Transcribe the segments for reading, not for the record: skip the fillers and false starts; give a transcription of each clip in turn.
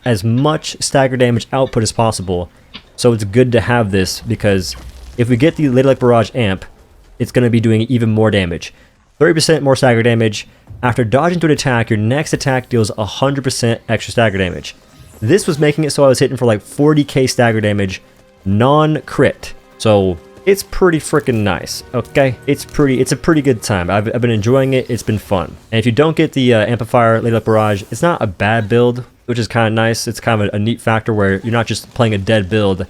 as much stagger damage output as possible. So it's good to have this, because if we get the Lady Luck Barrage amp, it's going to be doing even more damage. 30% more stagger damage. After dodging to an attack, your next attack deals 100% extra stagger damage. This was making it so I was hitting for like 40k stagger damage, non-crit. So it's pretty freaking nice, okay? It's a pretty good time. I've been enjoying it. It's been fun. And if you don't get the amplifier Lady Luck Barrage, it's not a bad build, which is kind of nice. It's kind of a neat factor where you're not just playing a dead build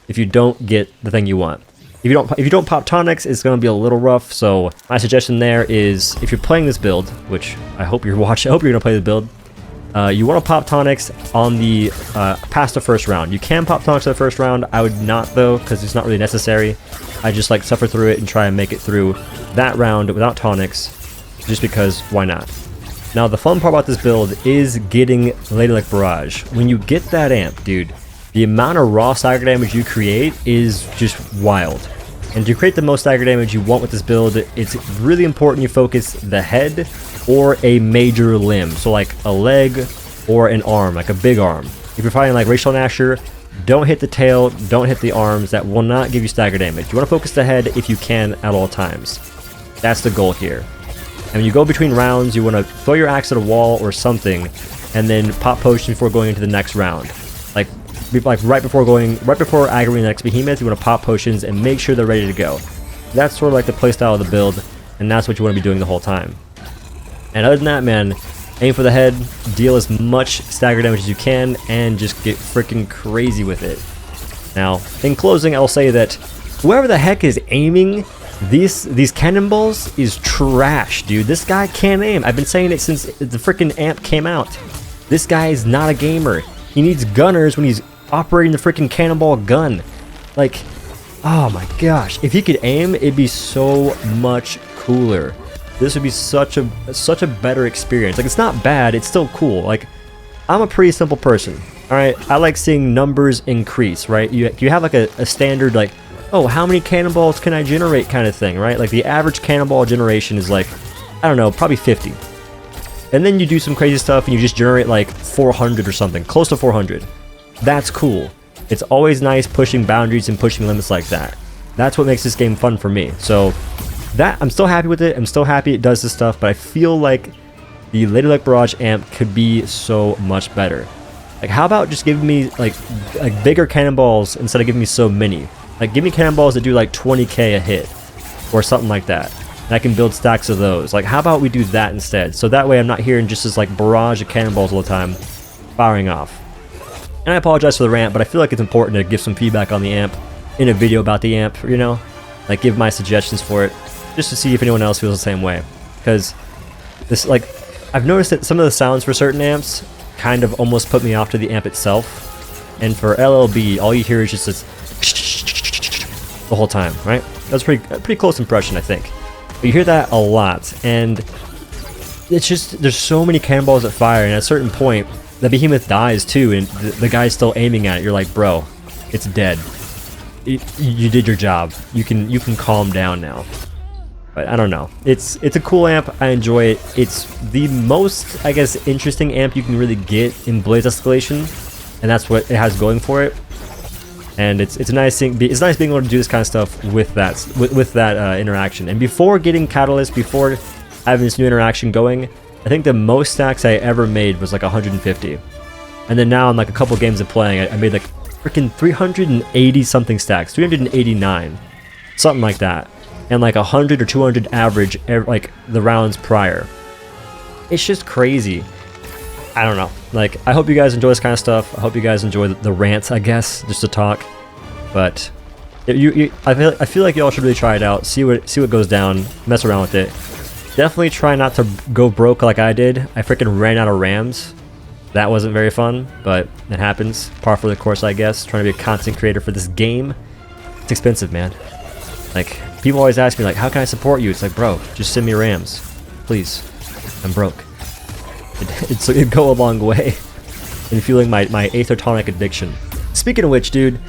if you don't get the thing you want. If you don't pop tonics, it's going to be a little rough. So my suggestion there is, if you're playing this build, which I hope you're watching, I hope you're going to play the build, you want to pop tonics on the past the first round. You can pop tonics in the first round. I would not though, because it's not really necessary. I just like suffer through it and try and make it through that round without tonics, just because why not? Now the fun part about this build is getting Lady Luck Barrage. When you get that amp, dude, the amount of raw stagger damage you create is just wild. And to create the most stagger damage you want with this build, it's really important you focus the head or a major limb. So like a leg or an arm, like a big arm. If you're fighting like Rachel and Asher, don't hit the tail, don't hit the arms. That will not give you stagger damage. You want to focus the head if you can at all times. That's the goal here. And when you go between rounds, you want to throw your axe at a wall or something, and then pop potion before going into the next round. Like right before aggroing the next behemoth, you want to pop potions and make sure they're ready to go. That's sort of like the playstyle of the build, and that's what you want to be doing the whole time. And other than that, man, aim for the head, deal as much stagger damage as you can, and just get freaking crazy with it. Now, in closing, I'll say that whoever the heck is aiming these cannonballs is trash, dude. This guy can't aim. I've been saying it since the freaking amp came out. This guy is not a gamer. He needs gunners when he's operating the freaking cannonball gun. Like, oh my gosh, if he could aim, it'd be so much cooler. This would be such a better experience. Like, it's not bad, it's still cool. Like, I'm a pretty simple person, all right? I like seeing numbers increase, right? You have like a standard, like, oh, how many cannonballs can I generate kind of thing, right? Like the average cannonball generation is like, I don't know, probably 50. And then you do some crazy stuff and you just generate like 400 or something, close to 400. That's cool. It's always nice pushing boundaries and pushing limits like that. That's what makes this game fun for me. So that, I'm still happy with it. I'm still happy it does this stuff, but I feel like the Lady Luck Barrage amp could be so much better. Like, how about just giving me like bigger cannonballs instead of giving me so many? Like, give me cannonballs that do like 20k a hit or something like that. And I can build stacks of those. Like, how about we do that instead? So that way I'm not hearing just this like barrage of cannonballs all the time firing off. And I apologize for the rant, but I feel like it's important to give some feedback on the amp in a video about the amp, you know? Like, give my suggestions for it, just to see if anyone else feels the same way. Because this, like, I've noticed that some of the sounds for certain amps kind of almost put me off to the amp itself. And for LLB, all you hear is just this the whole time, right? That's a pretty close impression, I think. But you hear that a lot, and it's just, there's so many cannonballs that fire, and at a certain point, the behemoth dies too, and the guy's still aiming at it. You're like, bro, it's dead. You did your job. You can calm down now. But I don't know. It's a cool amp. I enjoy it. It's the most, I guess, interesting amp you can really get in Blaze Escalation, and that's what it has going for it. And it's a nice thing. It's nice being able to do this kind of stuff with that interaction. And before getting Catalyst, before having this new interaction going, I think the most stacks I ever made was like 150. And then now in like a couple games of playing, I made like freaking 380 something stacks, 389, something like that, and like 100 or 200 average like the rounds prior. It's just crazy. I don't know. Like, I hope you guys enjoy this kind of stuff. I hope you guys enjoy the rants, I guess, just to talk. But I feel like y'all should really try it out, see what goes down, mess around with it. Definitely try not to go broke like I did. I freaking ran out of rams. That wasn't very fun, but it happens. Par for the course, I guess. Trying to be a content creator for this game, it's expensive, man. Like, people always ask me, like, how can I support you? It's like, bro, just send me rams, please. I'm broke. It'd go a long way in fueling my aethertonic addiction. Speaking of which, dude,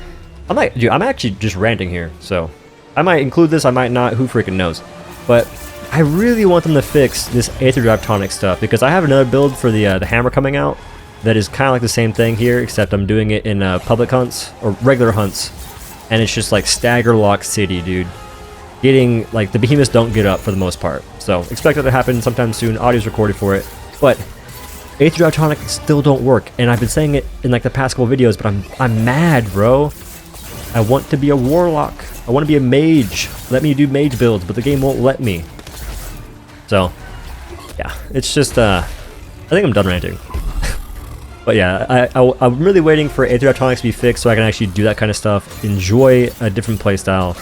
I'm actually just ranting here, so I might include this, I might not, who freaking knows. But I really want them to fix this Aether Drive tonic stuff, because I have another build for the hammer coming out, that is kind of like the same thing here, except I'm doing it in public hunts or regular hunts, and it's just like stagger lock city, dude. Getting like the behemoths don't get up for the most part, so expect that to happen sometime soon. Audio's recorded for it, but A3 Draconic still don't work, and I've been saying it in like the past couple videos, but I'm mad, bro. I want to be a warlock. I want to be a mage. Let me do mage builds, but the game won't let me. So yeah, it's just I think I'm done ranting. But yeah, I'm really waiting for A3 Draconic to be fixed so I can actually do that kind of stuff. Enjoy a different playstyle.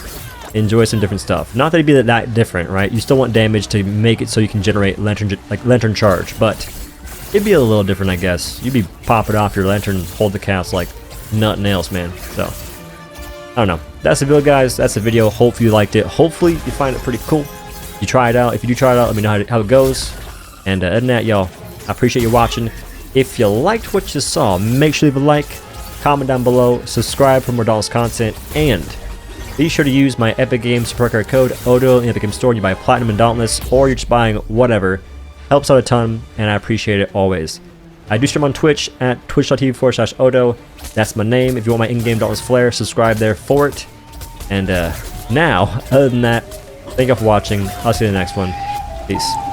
Enjoy some different stuff. Not that it'd be that different, right? You still want damage to make it so you can generate lantern charge, but it'd be a little different, I guess. You'd be popping off your lantern, hold the cast like nothing else, man. So I don't know. That's the build, guys. That's the video. Hopefully you liked it. Hopefully you find it pretty cool. You try it out. If you do try it out, let me know how it goes. And other than that, y'all, I appreciate you watching. If you liked what you saw, make sure you leave a like, comment down below, subscribe for more Dauntless content, and be sure to use my Epic Games Super Card code ODO in the Epic Games Store when you buy Platinum and Dauntless, or you're just buying whatever. Helps out a ton, and I appreciate it always. I do stream on Twitch at twitch.tv/ODO. That's my name. If you want my in-game Dauntless flair, subscribe there for it. And now, other than that, thank you all for watching. I'll see you in the next one. Peace.